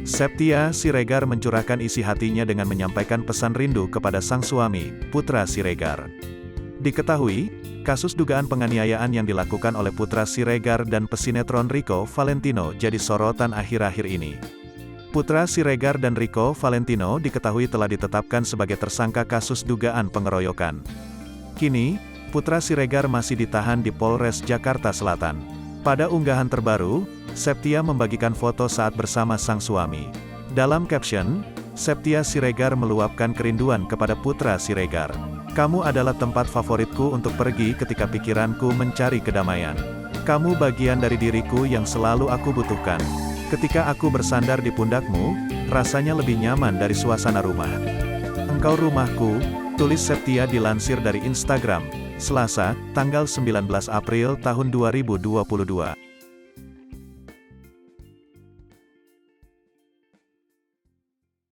Septia Siregar mencurahkan isi hatinya dengan menyampaikan pesan rindu kepada sang suami, Putra Siregar. Diketahui, kasus dugaan penganiayaan yang dilakukan oleh Putra Siregar dan pesinetron Rico Valentino jadi sorotan akhir-akhir ini. Putra Siregar dan Rico Valentino diketahui telah ditetapkan sebagai tersangka kasus dugaan pengeroyokan. Kini, Putra Siregar masih ditahan di Polres Jakarta Selatan. Pada unggahan terbaru, Septia membagikan foto saat bersama sang suami. Dalam caption, Septia Siregar meluapkan kerinduan kepada Putra Siregar. "Kamu adalah tempat favoritku untuk pergi ketika pikiranku mencari kedamaian. Kamu bagian dari diriku yang selalu aku butuhkan. Ketika aku bersandar di pundakmu, rasanya lebih nyaman dari suasana rumah. Engkau rumahku," tulis Septia dilansir dari Instagram, Selasa, tanggal 19 April tahun 2022.